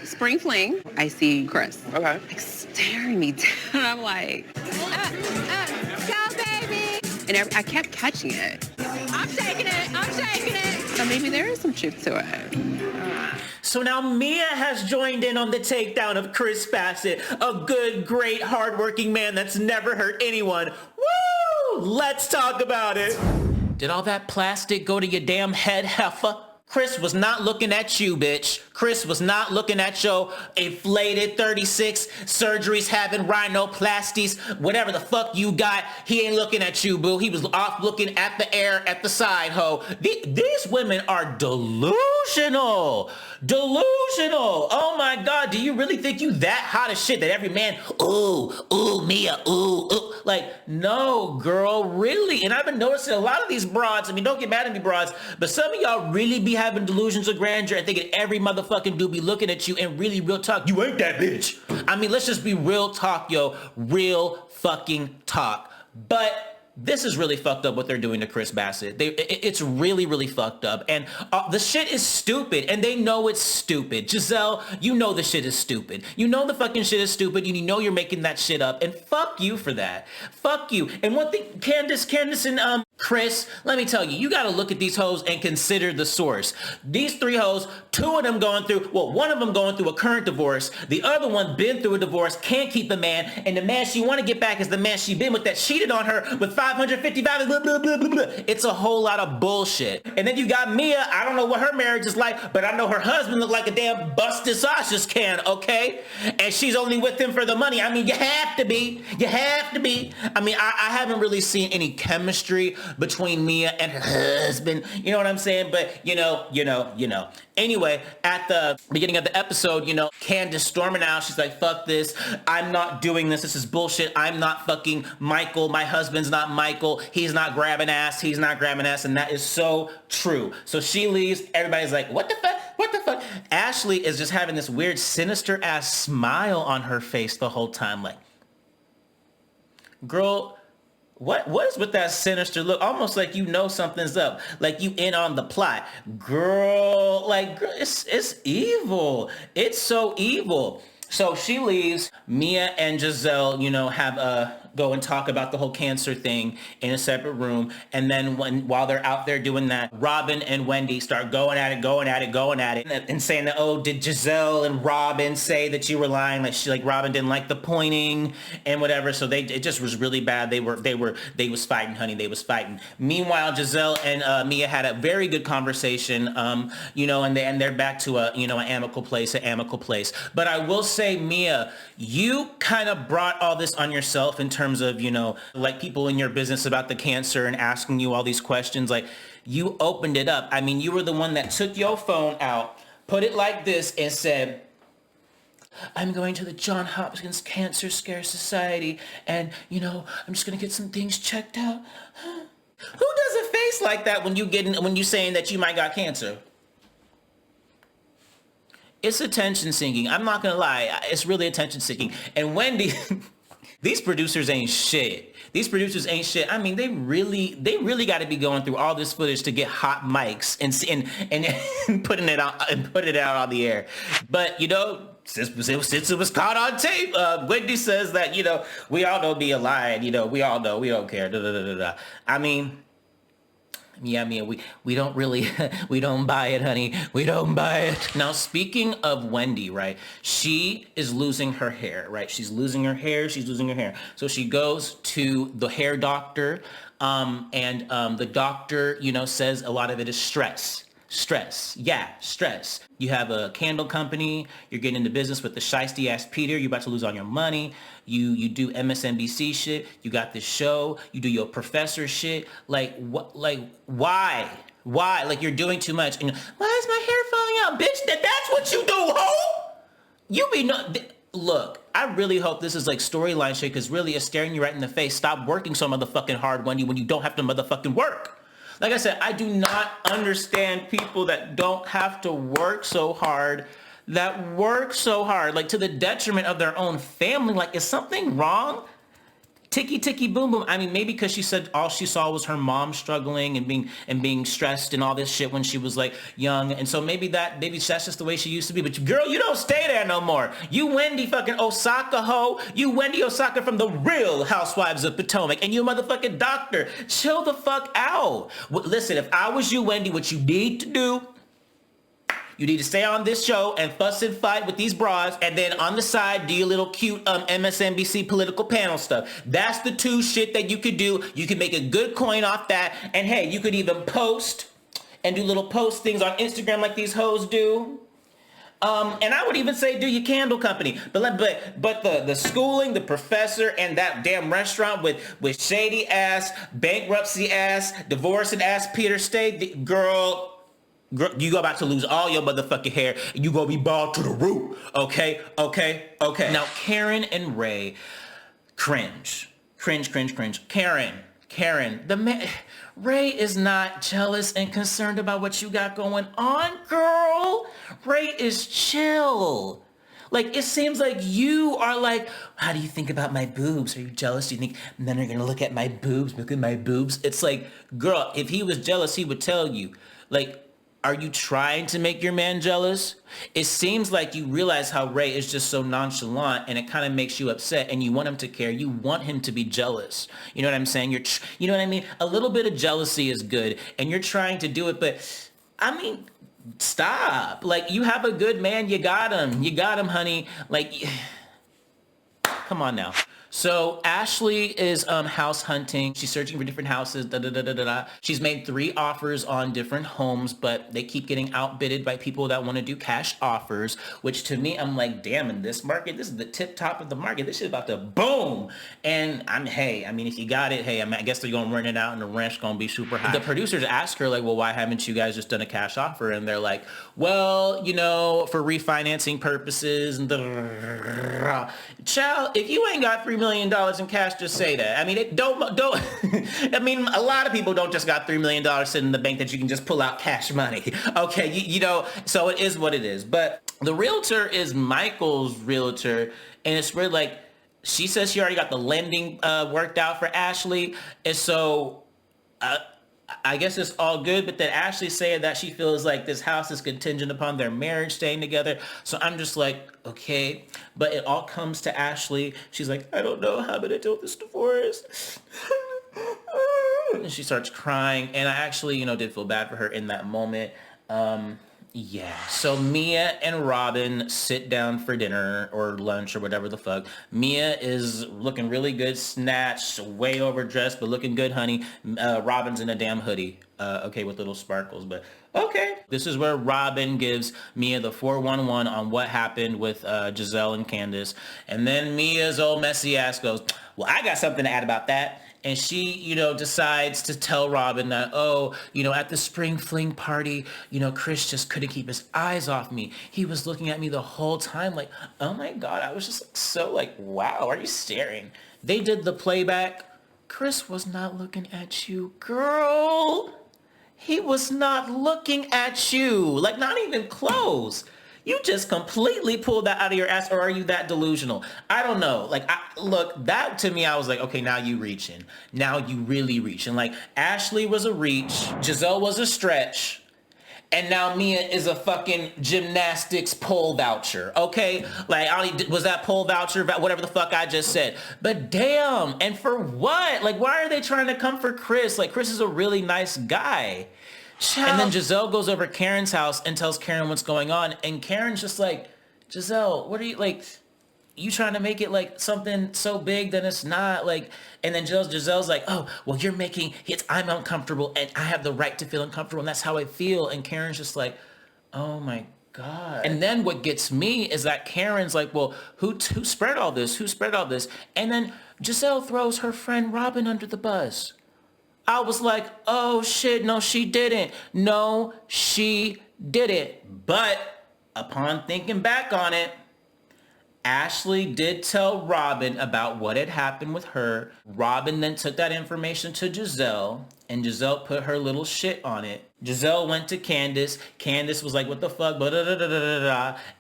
spring fling, I see Chris. Okay. Like staring me down. I'm like, go baby. And I kept catching it. I'm shaking it. So maybe there is some truth to it. So now Mia has joined in on the takedown of Chris Bassett, a good, great, hardworking man that's never hurt anyone. Woo! Let's talk about it. Did all that plastic go to your damn head, heifer? Chris was not looking at you, bitch. Chris was not looking at your inflated 36 surgeries, having rhinoplasties, whatever the fuck you got. He ain't looking at you, boo. He was off looking at the air at the side, ho. These women are delusional. Delusional. Oh my God. Do you really think you that hot as shit that every man, ooh, Mia, ooh. Like, no, girl, really. And I've been noticing a lot of these broads, I mean, don't get mad at me, broads, but some of y'all really be having delusions of grandeur and thinking every motherfucking dude be looking at you, and really, real talk, you ain't that bitch. I mean, let's just be real talk, yo. Real fucking talk. But this is really fucked up what they're doing to Chris Bassett. It's really, really fucked up. And the shit is stupid, and they know it's stupid. Gizelle, you know the shit is stupid. You know the fucking shit is stupid, and you know you're making that shit up, and fuck you for that. Fuck you. And one thing, Candiace and Chris, let me tell you, you gotta look at these hoes and consider the source. These three hoes, two of them going through, well, one of them going through a current divorce, the other one been through a divorce, can't keep a man, and the man she want to get back is the man she been with that cheated on her with 555, blah, blah, blah, blah, blah. It's a whole lot of bullshit. And then you got Mia, I don't know what her marriage is like, but I know her husband looked like a damn busted sausage can, okay? And she's only with him for the money. I mean, you have to be. You have to be. I mean, I haven't really seen any chemistry between Mia and her husband, you know what I'm saying? But you know. Anyway, at the beginning of the episode, Candiace storming out. She's like, fuck this. I'm not doing this. This is bullshit. I'm not fucking Michael. My husband's not Michael. He's not grabbing ass. He's not grabbing ass. And that is so true. So she leaves. Everybody's like, what the fuck? What the fuck? Ashley is just having this weird sinister ass smile on her face the whole time. Like, girl, what is with that sinister look? Almost like you know something's up, like you in on the plot, girl. Like, girl, it's evil. It's so evil. So she leaves. Mia and Gizelle, have go and talk about the whole cancer thing in a separate room. And then while they're out there doing that, Robyn and Wendy start going at it, and saying that, oh, did Gizelle and Robyn say that you were lying? Like Robyn didn't like the pointing and whatever. So it just was really bad. They was fighting, honey. They was fighting. Meanwhile, Gizelle and Mia had a very good conversation, and they're back to an amicable place. But I will say, Mia, you kind of brought all this on yourself in terms of, like people in your business about the cancer and asking you all these questions. Like, you opened it up. I mean, you were the one that took your phone out, put it like this, and said, I'm going to the Johns Hopkins Cancer Care Society, and, I'm just going to get some things checked out. Who does a face like that when you saying that you might got cancer? It's attention seeking. I'm not gonna lie. It's really attention seeking. And Wendy, these producers ain't shit. I mean, they really got to be going through all this footage to get hot mics and putting it out on the air. But since it was caught on tape, Wendy says that we all know Mia lying. We all know, we don't care. Da, da, da, da, da. I mean, yeah, Mia, we don't really, we don't buy it, honey. We don't buy it. Now, speaking of Wendy, right, she is losing her hair, right? She's losing her hair. So she goes to the hair doctor, and the doctor, says a lot of it is stress. Yeah, stress. You have a candle company. You're getting into business with the shiesty ass Peter. You're about to lose all your money. You do MSNBC shit. You got this show. You do your professor shit. Like, what? Like, why? Like, you're doing too much. And why is my hair falling out, bitch? That's what you do, ho. You be not. Look, I really hope this is like storyline shit, because really it's staring you right in the face. Stop working so motherfucking hard, Wendy, when you don't have to motherfucking work. Like I said, I do not understand people that don't have to work so hard, like to the detriment of their own family. Like, is something wrong? ticky ticky boom boom. I mean, maybe because she said all she saw was her mom struggling and being stressed and all this shit when she was like young, and so maybe that's just the way she used to be. But girl, you don't stay there no more. You Wendy fucking Osaka hoe. You Wendy Osaka from the Real Housewives of Potomac, and you motherfucking doctor. Chill the fuck out. Listen, if I was you, Wendy, what you need to do. You need to stay on this show and fuss and fight with these bras, and then on the side, do your little cute MSNBC political panel stuff. That's the two shit that you could do. You could make a good coin off that, and hey, you could even post and do little post things on Instagram like these hoes do. And I would even say do your candle company. But the schooling, the professor, and that damn restaurant with shady ass, bankruptcy ass, divorcing ass Peter Stay, girl, you about to lose all your motherfucking hair, and you gonna be bald to the root. Okay. Now Karen and Ray, cringe. Karen, the man. Ray is not jealous and concerned about what you got going on, girl. Ray is chill. Like, it seems like you are like, how do you think about my boobs? Are you jealous? Do you think men are gonna look at my boobs? Look at my boobs? It's like, girl, if he was jealous, he would tell you. Like, are you trying to make your man jealous? It seems like you realize how Ray is just so nonchalant, and it kind of makes you upset, and you want him to care. You want him to be jealous. You know what I'm saying? You know what I mean? A little bit of jealousy is good, and you're trying to do it, but I mean, stop. Like, you have a good man. You got him, honey. Like, come on now. So Ashley is house hunting. She's searching for different houses. She's made 3 offers on different homes, but they keep getting outbidded by people that want to do cash offers, which to me, I'm like, damn, in this market, this is the tip top of the market. This shit about to boom. And if you got it, I guess they're going to rent it out and the rent's going to be super high. The producers ask her like, well, why haven't you guys just done a cash offer? And they're like, well, for refinancing purposes. And child, if you ain't got $3 million in cash, just say that. I mean, don't. I mean, a lot of people don't just got $3 million sitting in the bank that you can just pull out cash money. Okay, so it is what it is. But the realtor is Michael's realtor, and it's really like, she says she already got the lending worked out for Ashley, and so I guess it's all good, but then Ashley saying that she feels like this house is contingent upon their marriage staying together. So I'm just like, okay. But it all comes to Ashley. She's like, I don't know how I'm going to deal with this divorce. And she starts crying. And I actually, did feel bad for her in that moment. Yeah. So Mia and Robyn sit down for dinner or lunch or whatever the fuck. Mia is looking really good, snatched, way overdressed, but looking good, honey. Robyn's in a damn hoodie, okay, with little sparkles, but okay. This is where Robyn gives Mia the 411 on what happened with Gizelle and Candiace. And then Mia's old messy ass goes, well, I got something to add about that. And she, decides to tell Robyn that, at the spring fling party, Chris just couldn't keep his eyes off me. He was looking at me the whole time like, oh my God, I was just so like, wow, are you staring? They did the playback. Chris was not looking at you, girl. He was not looking at you, like not even close. You just completely pulled that out of your ass, or are you that delusional? I don't know. Like, look, that to me, I was like, okay, now you reaching. Now you really reaching. Like, Ashley was a reach, Gizelle was a stretch, and now Mia is a fucking gymnastics pole voucher, okay? Like, was that pole voucher, whatever the fuck I just said. But damn, and for what? Like, why are they trying to come for Chris? Like, Chris is a really nice guy. And then Gizelle goes over Karen's house and tells Karen what's going on. And Karen's just like, Gizelle, what are you, like, you trying to make it like something so big that it's not, like, and then Giselle's like, oh, well, you're making it, I'm uncomfortable and I have the right to feel uncomfortable and that's how I feel. And Karen's just like, oh my God. And then what gets me is that Karen's like, well, who spread all this? Who spread all this? And then Gizelle throws her friend Robyn under the bus. I was like, oh shit, no, she didn't. No, she didn't. But upon thinking back on it, Ashley did tell Robyn about what had happened with her. Robyn then took that information to Gizelle, and Gizelle put her little shit on it. Gizelle went to Candiace. Candiace was like, what the fuck?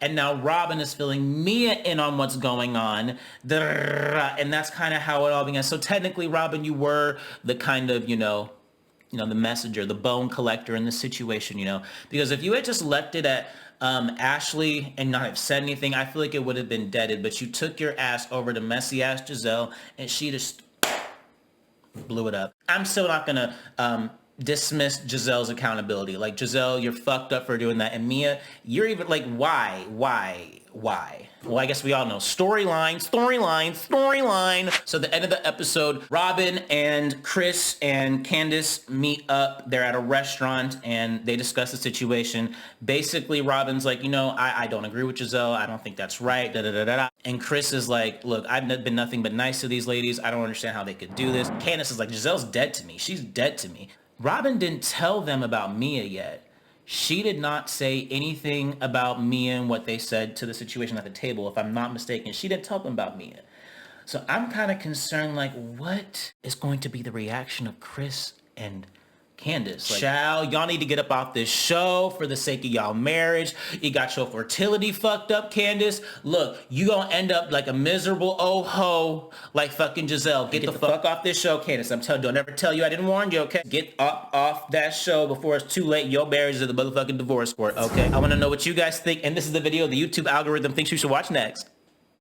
And now Robyn is filling Mia in on what's going on. And that's kind of how it all began. So technically, Robyn, you were the kind of, the messenger, the bone collector in this situation, because if you had just left it at Ashley and not have said anything, I feel like it would have been deaded, but you took your ass over to messy ass Gizelle and she just blew it up. I'm still not gonna dismiss Gizelle's accountability. Like, Gizelle, you're fucked up for doing that. And Mia, you're even like, why? Well, I guess we all know. Storyline. So the end of the episode, Robyn and Chris and Candiace meet up. They're at a restaurant and they discuss the situation. Basically, Robyn's like, I don't agree with Gizelle. I don't think that's right. And Chris is like, look, I've been nothing but nice to these ladies. I don't understand how they could do this. Candiace is like, Gizelle's dead to me. She's dead to me. Robyn didn't tell them about Mia yet. She did not say anything about Mia and what they said to the situation at the table. If I'm not mistaken, she didn't tell them about Mia. So I'm kind of concerned, like, what is going to be the reaction of Chris and Candiace? Like, y'all need to get up off this show for the sake of y'all marriage. You got your fertility fucked up, Candiace. Look, you gonna end up like a miserable old hoe like fucking Gizelle. Get the fuck off this show, Candiace. I'm telling you, don't ever tell you I didn't warn you, okay? Get up off that show before it's too late. Your marriage is in the motherfucking divorce court, okay? I want to know what you guys think, and this is the video the YouTube algorithm thinks you should watch next.